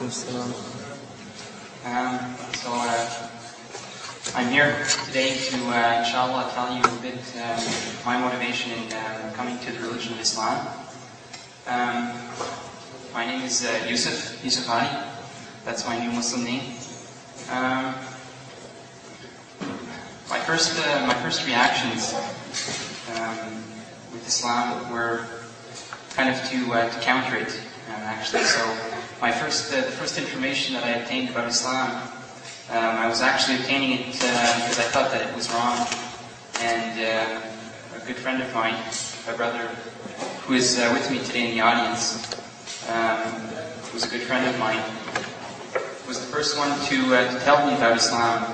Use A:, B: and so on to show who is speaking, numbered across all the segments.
A: I'm here today to, inshallah, tell you a bit my motivation in coming to the religion of Islam. My name is Yusuf Ali. That's my new Muslim name. My first reactions with Islam were kind of to counter it, actually. So the first information that I obtained about Islam, I was actually obtaining it because I thought that it was wrong. And a good friend of mine, my brother, who is with me today in the audience, who's a good friend of mine, was the first one to tell me about Islam.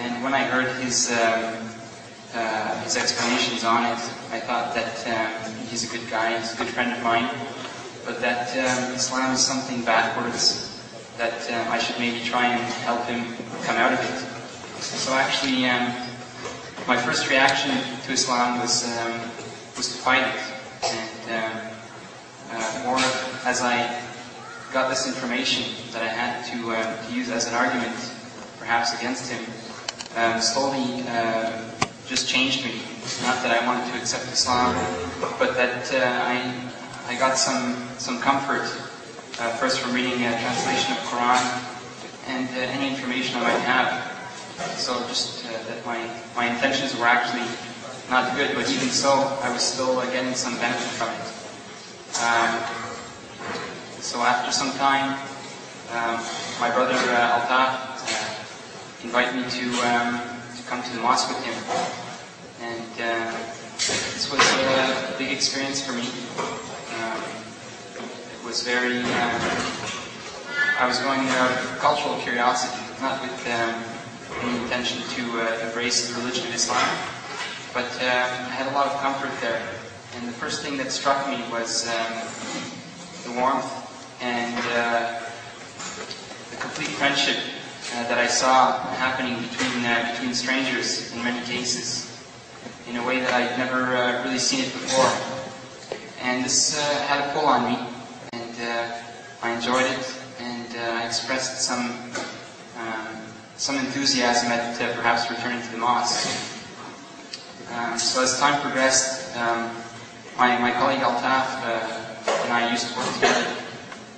A: And when I heard his explanations on it, I thought that he's a good guy, he's a good friend of mine, but that Islam is something backwards, that I should maybe try and help him come out of it. So actually, my first reaction to Islam was to fight it, and more as I got this information that I had to use as an argument, perhaps against him, slowly just changed me. Not that I wanted to accept Islam, but that I got some comfort, first from reading a translation of Quran and any information I might have. So just that my intentions were actually not good, but even so, I was still getting some benefit from it. So after some time, my brother Altaf invited me to come to the mosque with him, and this was a big experience for me. It was very, I was going out of cultural curiosity, not with any intention to embrace the religion of Islam, but I had a lot of comfort there. And the first thing that struck me was the warmth and the complete friendship that I saw happening between strangers in many cases, in a way that I'd never really seen it before. And this had a pull on me, and I enjoyed it, and I expressed some enthusiasm at perhaps returning to the mosque. So as time progressed, my colleague Altaf and I used to work together,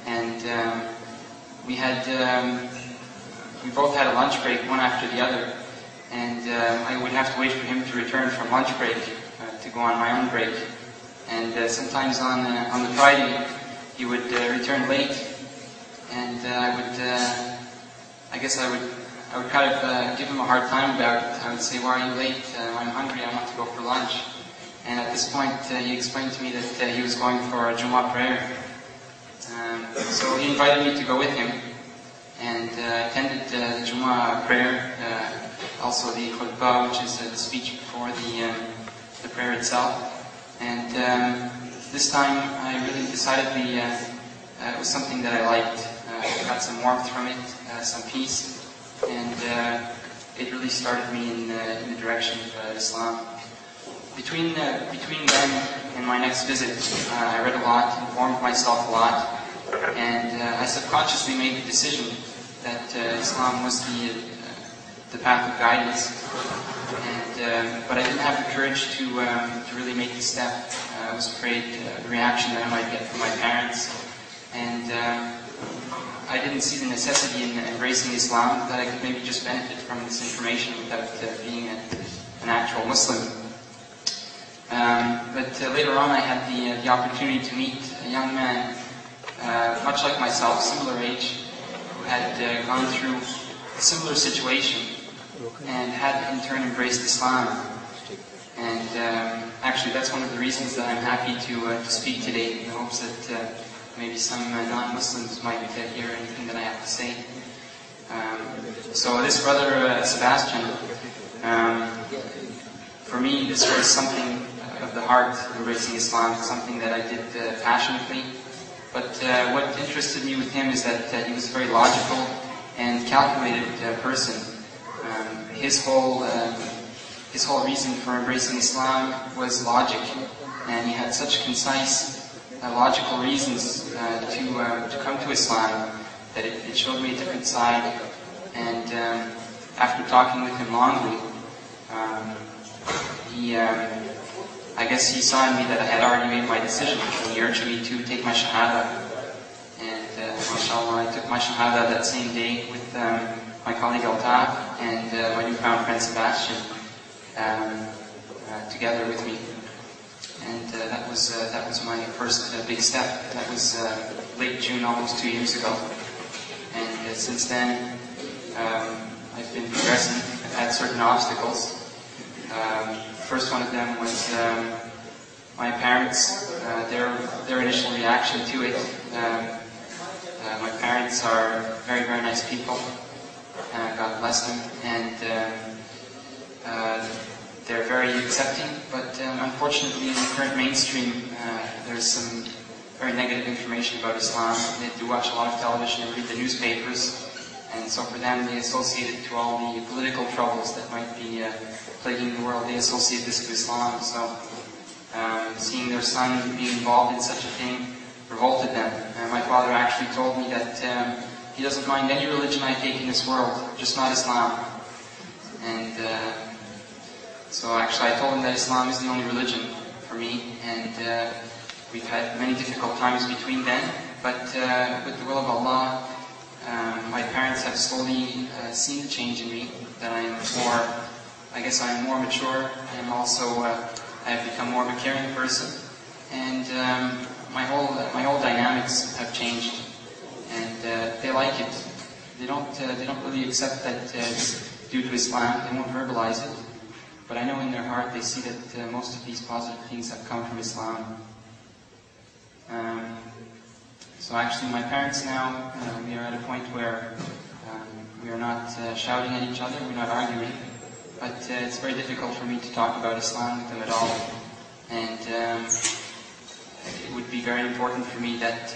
A: and we both had a lunch break, one after the other, and I would have to wait for him to return from lunch break to go on my own break. And sometimes on the Friday, he would return late, and I would kind of give him a hard time about it. I would say, "Why are you late? I'm hungry, I want to go for lunch." And at this point, he explained to me that he was going for a Jummah prayer. So he invited me to go with him, and attended the Jummah prayer, also the khutbah, which is the speech before the prayer itself. And this time I really decidedly, it was something that I liked. I got some warmth from it, some peace, and it really started me in the direction of Islam. Between then and my next visit, I read a lot, informed myself a lot, and I subconsciously made the decision that Islam was the path of guidance. But I didn't have the courage to really make the step. I was afraid of the reaction that I might get from my parents, and I didn't see the necessity in embracing Islam, that I could maybe just benefit from this information without being an actual Muslim. But later on I had the opportunity to meet a young man, much like myself, similar age, who had gone through a similar situation and had in turn embraced Islam. And actually that's one of the reasons that I'm happy to speak today, in the hopes that maybe some non-Muslims might hear anything that I have to say. So this brother Sebastian, for me this was something of the heart, embracing Islam, something that I did passionately. But what interested me with him is that he was a very logical and calculated person. His whole reason for embracing Islam was logic, and he had such concise, logical reasons to come to Islam that it showed me a different side. And after talking with him longly, I guess he saw in me that I had already made my decision, and he urged me to take my shahada. And mashallah, I took my shahada that same day with my colleague Altaf and my newfound friend Sebastian together with me. And that was my first big step. That was late June, almost 2 years ago. And since then, I've been progressing. I've had certain obstacles. First one of them was my parents, their initial reaction to it. My parents are very, very nice people. God bless them. And they're very accepting, but unfortunately in the current mainstream there's some very negative information about Islam. They do watch a lot of television and read the newspapers, and so for them they associate it to all the political troubles that might be plaguing the world. They associate this to Islam. So seeing their son being involved in such a thing revolted them. My father actually told me that he doesn't mind any religion I take in this world, just not Islam. And so actually I told him that Islam is the only religion for me, and we've had many difficult times between then, but with the will of Allah, my parents have slowly seen the change in me, that I am more mature, and also I have become more of a caring person, and my whole dynamics have changed, and they like it. They don't really accept that it's due to Islam. They won't verbalize it. But I know in their heart they see that most of these positive things have come from Islam. So actually my parents now, we are at a point where we are not shouting at each other, we're not arguing, but it's very difficult for me to talk about Islam with them at all. And it would be very important for me that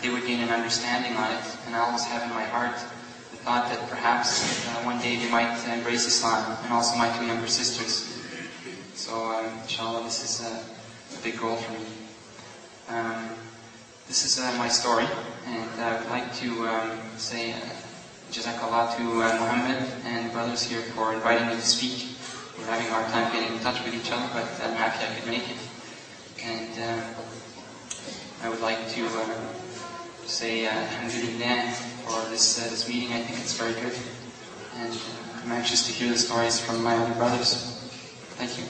A: they would gain an understanding on it, and I always have in my heart the thought that perhaps one day they might embrace Islam, and also my two younger sisters. So inshallah, this is a big goal for me. This is my story, and I would like to say Jazakallah to Mohammed and brothers here for inviting me to speak. We're having a hard time getting in touch with each other, but I'm happy I could make it. And I would like to say Alhamdulillah for this meeting. I think it's very good, and I'm anxious to hear the stories from my other brothers. Thank you.